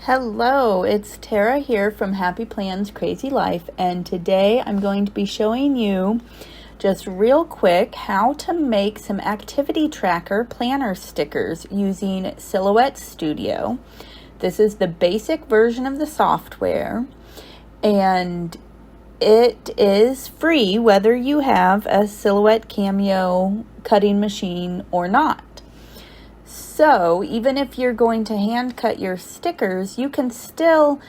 Hello, it's Tara here from Happy Plans Crazy Life, and today I'm going to be showing you just real quick how to make some activity tracker planner stickers using Silhouette Studio. This is the basic version of the software, and it is free whether you have a Silhouette Cameo cutting machine or not. So even if you're going to hand cut your stickers, you can still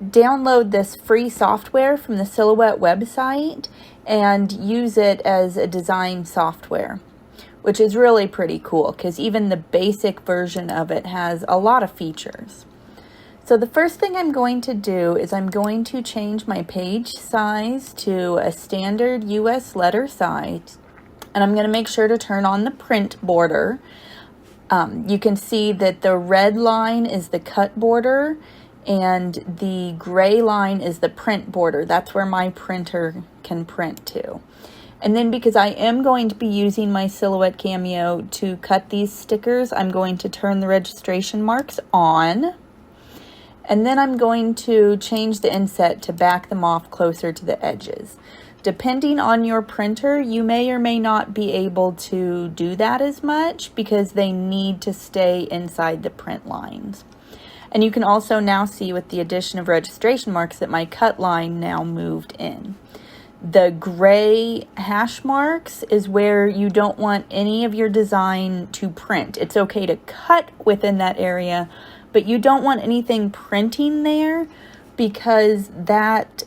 download this free software from the Silhouette website and use it as a design software, which is really pretty cool because even the basic version of it has a lot of features. So the first thing I'm going to do is I'm going to change my page size to a standard US letter size, and I'm going to make sure to turn on the print border. You can see that the red line is the cut border and the gray line is the print border. That's where my printer can print to. And then because I am going to be using my Silhouette Cameo to cut these stickers, I'm going to turn the registration marks on. And then I'm going to change the inset to back them off closer to the edges. Depending on your printer, you may or may not be able to do that as much because they need to stay inside the print lines. And you can also now see with the addition of registration marks that my cut line now moved in. The gray hash marks is where you don't want any of your design to print. It's okay to cut within that area, but you don't want anything printing there because that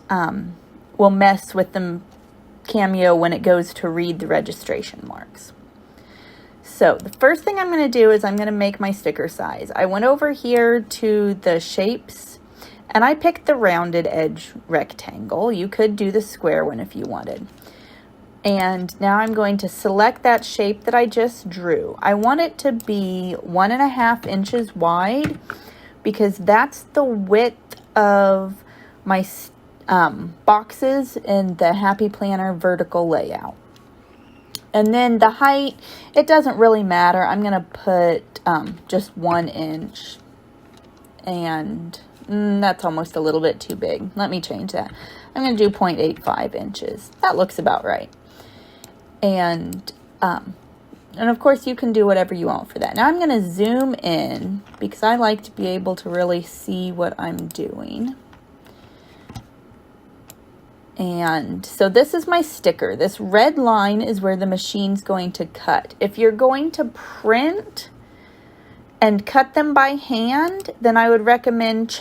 will mess with the Cameo when it goes to read the registration marks. So the first thing I'm going to do is I'm going to make my sticker size. I went over here to the shapes and I picked the rounded edge rectangle. You could do the square one if you wanted. And now I'm going to select that shape that I just drew. I want it to be 1.5 inches wide because that's the width of my boxes in the Happy Planner vertical layout. And then the height, it doesn't really matter. I'm going to put just 1 inch. And that's almost a little bit too big. Let me change that. I'm going to do 0.85 inches. That looks about right. And of course you can do whatever you want for that. Now I'm going to zoom in because I like to be able to really see what I'm doing. And so this is my sticker. This red line is where the machine's going to cut. If you're going to print and cut them by hand, then I would recommend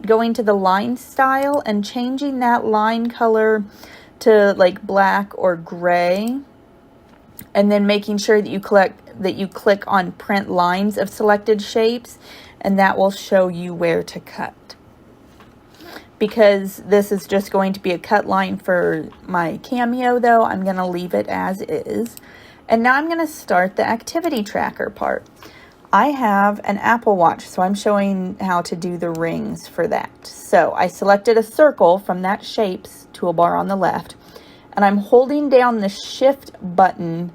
going to the line style and changing that line color to like black or gray. And then making sure that you click on print lines of selected shapes, and that will show you where to cut. Because this is just going to be a cut line for my Cameo though, I'm going to leave it as is. And now I'm going to start the activity tracker part. I have an Apple Watch, so I'm showing how to do the rings for that. So I selected a circle from that shapes toolbar on the left, and I'm holding down the shift button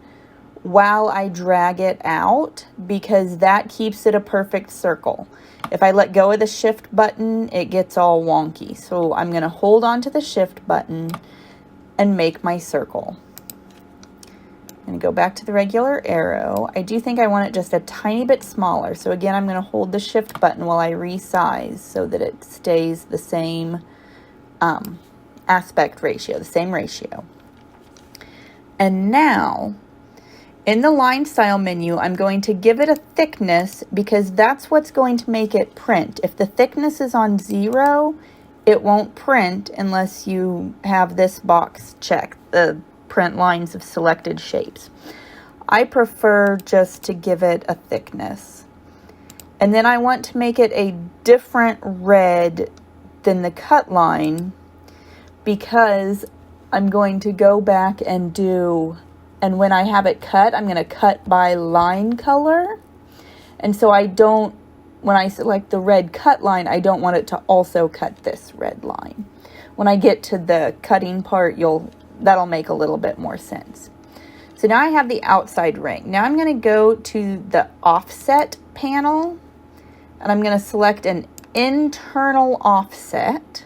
while I drag it out because that keeps it a perfect circle. If I let go of the shift button, it gets all wonky. So I'm going to hold on to the shift button and make my circle. I'm going to go back to the regular arrow. I do think I want it just a tiny bit smaller. So again, I'm going to hold the shift button while I resize so that it stays the same aspect ratio, the same ratio. And now, in the line style menu, I'm going to give it a thickness because that's what's going to make it print. If the thickness is on 0, it won't print unless you have this box checked, the print lines of selected shapes. I prefer just to give it a thickness. And then I want to make it a different red than the cut line because I'm going to go back and and when I have it cut, I'm going to cut by line color. And so when I select the red cut line, I don't want it to also cut this red line. When I get to the cutting part, that'll make a little bit more sense. So now I have the outside ring. Now I'm going to go to the offset panel and I'm going to select an internal offset.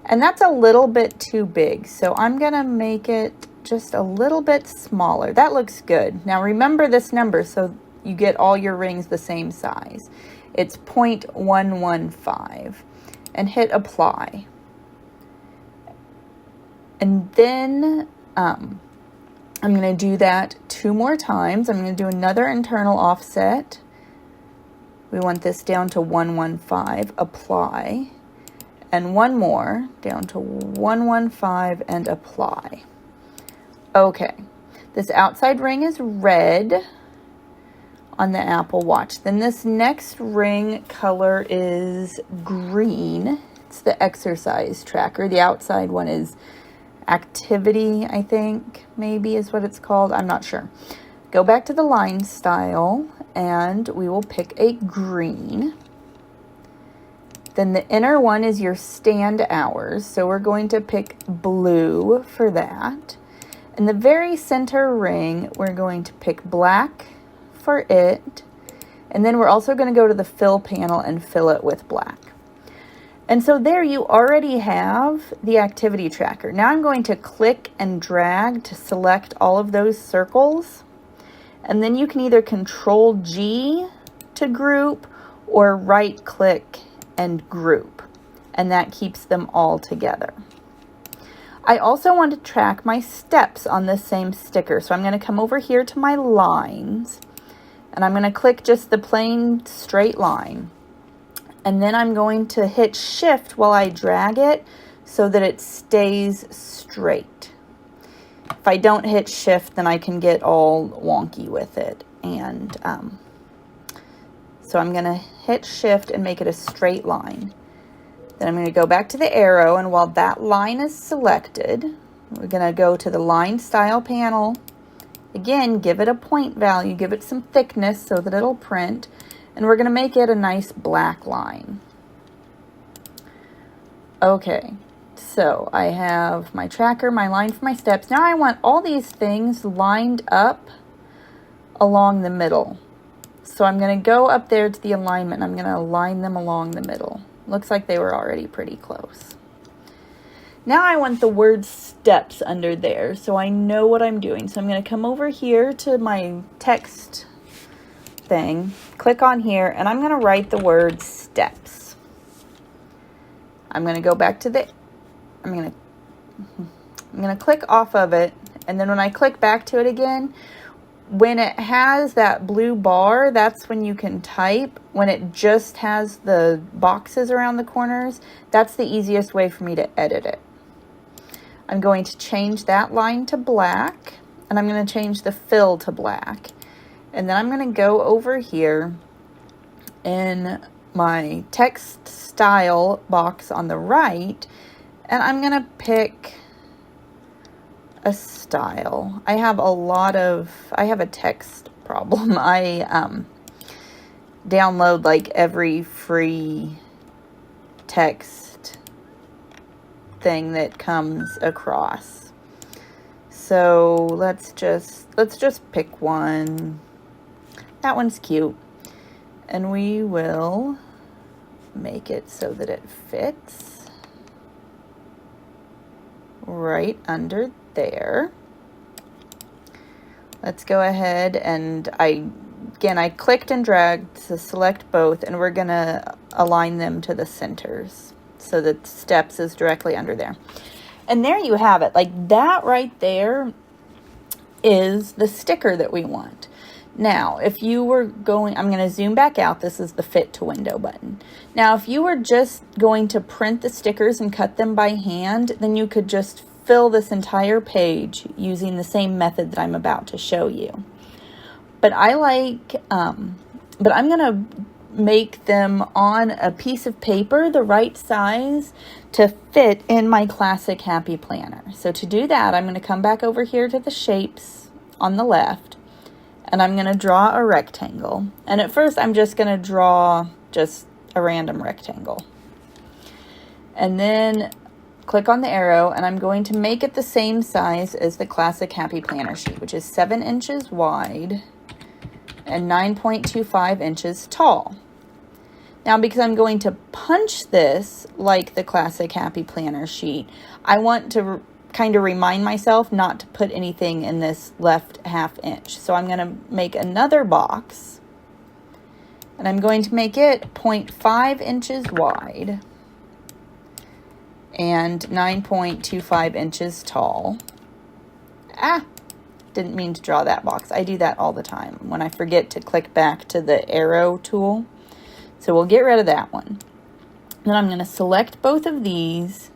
And that's a little bit too big, so I'm going to make it just a little bit smaller. That looks good. Now remember this number so you get all your rings the same size. It's 0.115. And hit apply. And then I'm going to do that 2 more times. I'm going to do another internal offset. We want this down to 115, apply. And one more down to 115 and apply. Okay, this outside ring is red on the Apple Watch. Then this next ring color is green. It's the exercise tracker. The outside one is activity, I think, maybe is what it's called. I'm not sure. Go back to the line style and we will pick a green. Then the inner one is your stand hours. So we're going to pick blue for that. In the very center ring, we're going to pick black for it. And then we're also going to go to the fill panel and fill it with black. And so there you already have the activity tracker. Now I'm going to click and drag to select all of those circles. And then you can either Control G to group or right click and group. And that keeps them all together. I also want to track my steps on this same sticker. So I'm going to come over here to my lines and I'm going to click just the plain straight line. And then I'm going to hit shift while I drag it so that it stays straight. If I don't hit shift, then I can get all wonky with it. And so I'm going to hit shift and make it a straight line. Then I'm going to go back to the arrow, and while that line is selected, we're going to go to the line style panel. Again, give it a point value, give it some thickness so that it'll print, and we're going to make it a nice black line. Okay, so I have my tracker, my line for my steps. Now I want all these things lined up along the middle. So I'm going to go up there to the alignment. I'm going to align them along the middle. Looks like they were already pretty close. Now I want the word steps under there so I know what I'm doing. So I'm going to come over here to my text thing, click on here, and I'm going to write the word steps. I'm going to go back to the, I'm going to click off of it, and then when I click back to it again, when it has that blue bar, that's when you can type. When it just has the boxes around the corners, that's the easiest way for me to edit it. I'm going to change that line to black, and I'm going to change the fill to black. And then I'm going to go over here in my text style box on the right, and I'm going to pick a style. I have a text problem. I download like every free text thing that comes across. So let's just pick one. That one's cute. And we will make it so that it fits right under there. Let's go ahead and I clicked and dragged to select both, and we're gonna align them to the centers so that steps is directly under there. And there you have it. Like that right there is the sticker that we want. Now, if you were going, I'm going to zoom back out. This is the fit to window button. Now, if you were just going to print the stickers and cut them by hand, then you could just fill this entire page using the same method that I'm about to show you. But I like, but I'm going to make them on a piece of paper the right size to fit in my classic Happy Planner. So to do that, I'm going to come back over here to the shapes on the left, and I'm going to draw a rectangle. And at first, I'm just going to draw just a random rectangle. And then click on the arrow, and I'm going to make it the same size as the classic Happy Planner sheet, which is 7 inches wide and 9.25 inches tall. Now, because I'm going to punch this like the classic Happy Planner sheet, I want to kind of remind myself not to put anything in this left 1/2 inch. So I'm going to make another box, and I'm going to make it 0.5 inches wide and 9.25 inches tall. Didn't mean to draw that box. I do that all the time when I forget to click back to the arrow tool. So we'll get rid of that one. Then I'm going to select both of these,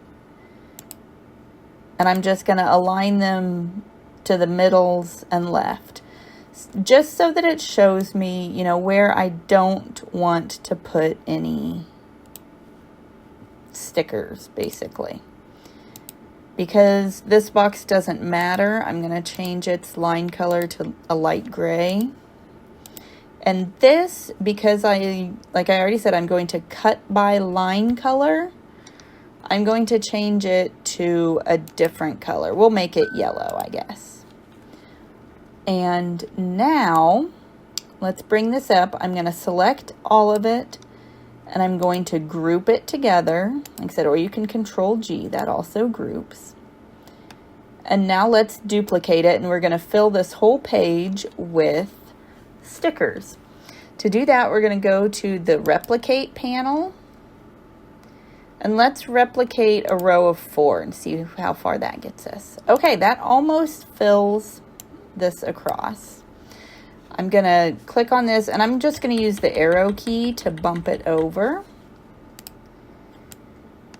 and I'm just going to align them to the middles and left, just so that it shows me, you know, where I don't want to put any stickers, basically. Because this box doesn't matter, I'm going to change its line color to a light gray. And this, because like I already said, I'm going to cut by line color, I'm going to change it to a different color. We'll make it yellow, I guess. And now, let's bring this up. I'm going to select all of it, and I'm going to group it together. Like I said, or you can Control G, that also groups. And now let's duplicate it, and we're going to fill this whole page with stickers. To do that, we're going to go to the replicate panel, and let's replicate a row of 4 and see how far that gets us. Okay, that almost fills this across. I'm going to click on this, and I'm just going to use the arrow key to bump it over.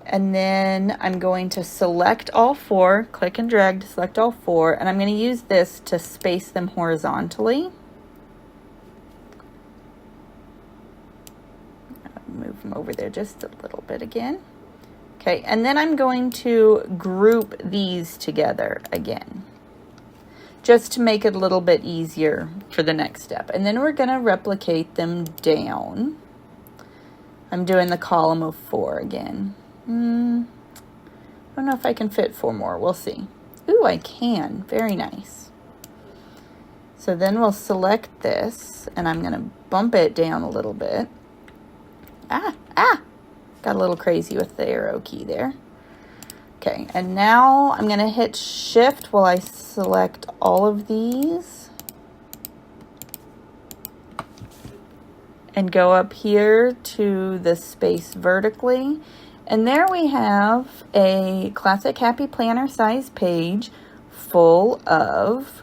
And then I'm going to select all 4, click and drag to select all 4, and I'm going to use this to space them horizontally. Move them over there just a little bit again. Okay, and then I'm going to group these together again, just to make it a little bit easier for the next step. And then we're going to replicate them down. I'm doing the column of 4 again. I don't know if I can fit 4 more. We'll see. Ooh, I can. Very nice. So then we'll select this, and I'm going to bump it down a little bit. Got a little crazy with the arrow key there. Okay, and now I'm going to hit Shift while I select all of these. And go up here to the space vertically. And there we have a classic Happy Planner size page full of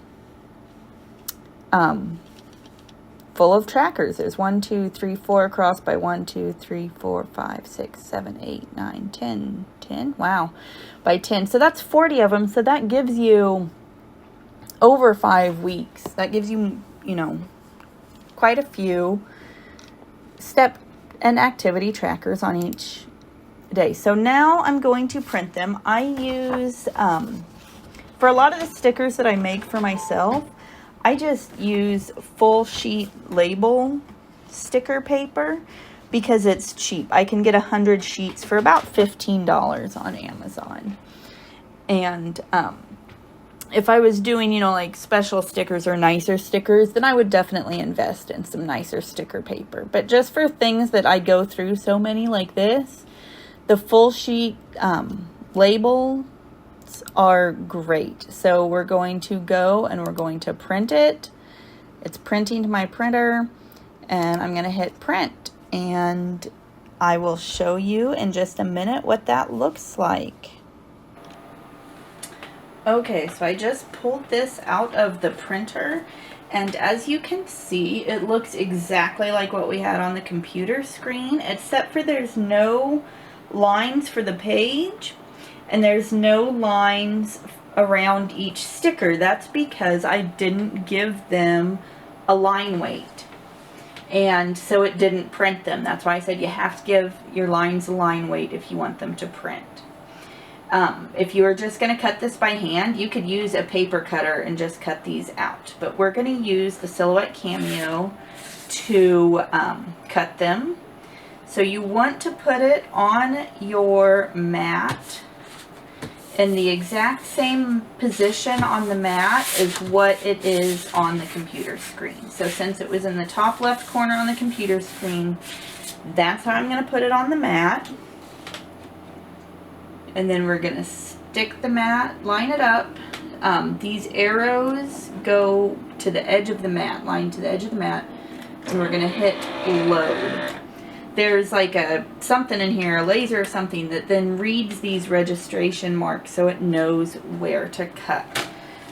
trackers. There's 1, 2, 3, 4 across by 1, 2, 3, 4, 5, 6, 7, 8, 9, 10. 10? Wow. By 10. So that's 40 of them. So that gives you over 5 weeks. That gives you, you know, quite a few step and activity trackers on each day. So now I'm going to print them. I use, for a lot of the stickers that I make for myself, I just use full sheet label sticker paper because it's cheap. I can get 100 sheets for about $15 on Amazon. And if I was doing, you know, like special stickers or nicer stickers, then I would definitely invest in some nicer sticker paper. But just for things that I go through so many like this, the full sheet labels are great. So we're going to go and we're going to print it. It's printing to my printer, and I'm going to hit print, and I will show you in just a minute what that looks like. Okay, so I just pulled this out of the printer, and as you can see, it looks exactly like what we had on the computer screen, except for there's no lines for the page, and there's no lines around each sticker. That's because I didn't give them a line weight, and so it didn't print them. That's why I said you have to give your lines a line weight if you want them to print. If you were just going to cut this by hand, you could use a paper cutter and just cut these out. But we're going to use the Silhouette Cameo to cut them. So you want to put it on your mat in the exact same position on the mat as what it is on the computer screen. So since it was in the top left corner on the computer screen, That's how I'm going to put it on the mat. And then we're going to stick the mat, line it up. These arrows go to the edge of the mat, line to the edge of the mat. And we're going to hit load. There's like something in here, a laser or something, that then reads these registration marks so it knows where to cut.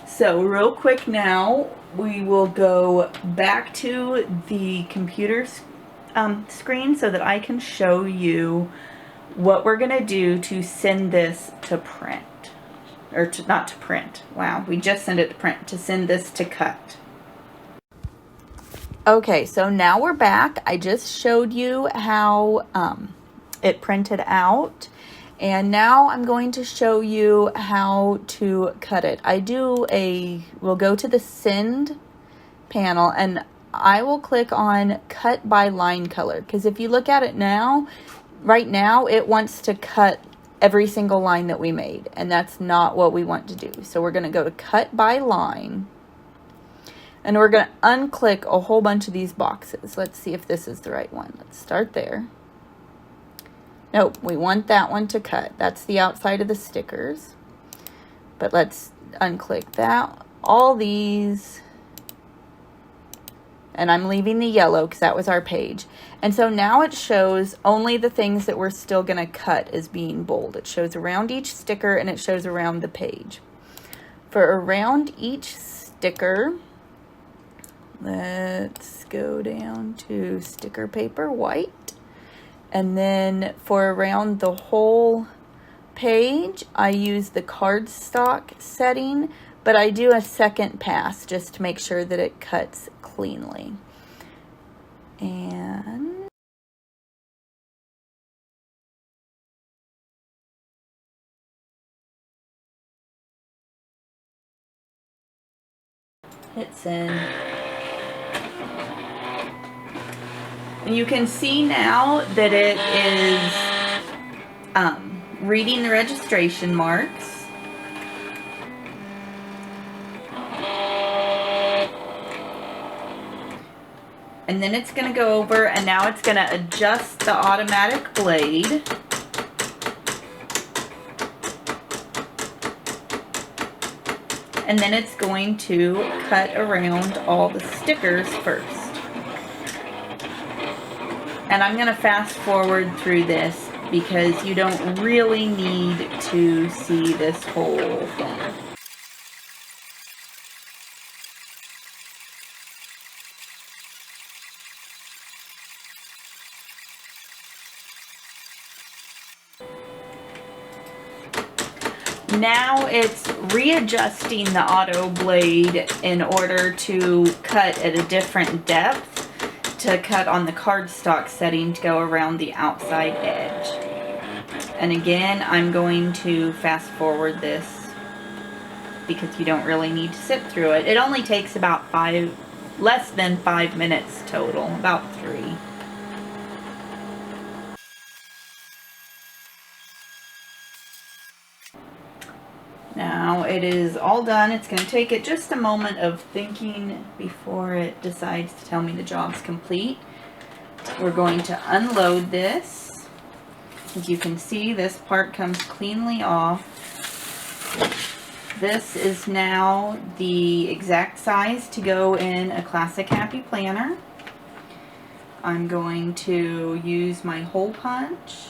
So real quick now, we will go back to the computer screen so that I can show you what we're going to do to send this to print. Or not to print. Wow, we just sent it to print. To send this to cut. Okay, so now we're back. I just showed you how it printed out. And now I'm going to show you how to cut it. We'll go to the send panel and I will click on cut by line color. Because if you look at it now, right now it wants to cut every single line that we made. And that's not what we want to do. So we're going to go to cut by line. And we're going to unclick a whole bunch of these boxes. Let's see if this is the right one. Let's start there. Nope, we want that one to cut. That's the outside of the stickers. But let's unclick that. All these. And I'm leaving the yellow because that was our page. And so now it shows only the things that we're still going to cut as being bold. It shows around each sticker and it shows around the page. For around each sticker, let's go down to sticker paper white. And then for around the whole page, I use the cardstock setting, but I do a second pass just to make sure that it cuts cleanly. And hit send. And you can see now that it is reading the registration marks. And then it's going to go over and now it's going to adjust the automatic blade. And then it's going to cut around all the stickers first. And I'm going to fast forward through this because you don't really need to see this whole thing. Now it's readjusting the auto blade in order to cut at a different depth, to cut on the cardstock setting to go around the outside edge. And again, I'm going to fast forward this because you don't really need to sit through it. It only takes about less than 5 minutes total, about 3. Now it is all done. It's going to take it just a moment of thinking before it decides to tell me the job's complete. We're going to unload this. As you can see, this part comes cleanly off. This is now the exact size to go in a classic Happy Planner. I'm going to use my hole punch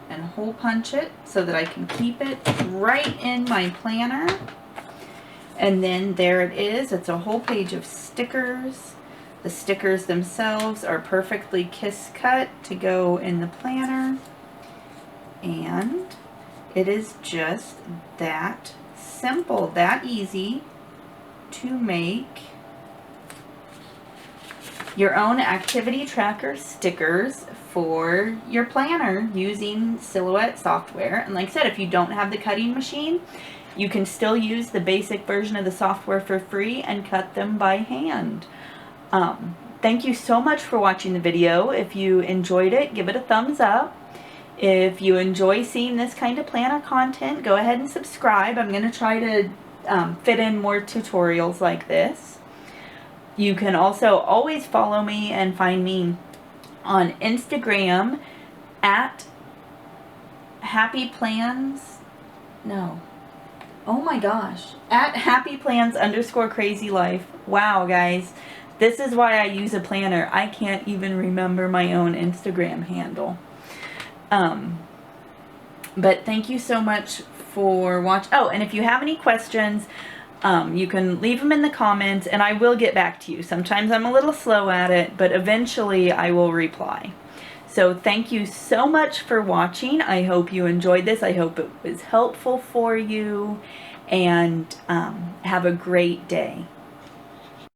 and hole punch it so that I can keep it right in my planner. And then there it is. It's a whole page of stickers. The stickers themselves are perfectly kiss cut to go in the planner. And it is just that simple, that easy to make your own activity tracker stickers for your planner using Silhouette software. And like I said, if you don't have the cutting machine, you can still use the basic version of the software for free and cut them by hand. Thank you so much for watching the video. If you enjoyed it, give it a thumbs up. If you enjoy seeing this kind of planner content, go ahead and subscribe. I'm going to try to fit in more tutorials like this. You can also always follow me and find me on Instagram at Happy Plans. No. Oh my gosh. At Happy Plans _ Crazy Life. Wow, guys. This is why I use a planner. I can't even remember my own Instagram handle. But thank you so much for watching. Oh, and if you have any questions, you can leave them in the comments and I will get back to you. Sometimes I'm a little slow at it, but eventually I will reply. So thank you so much for watching. I hope you enjoyed this. I hope it was helpful for you, and have a great day.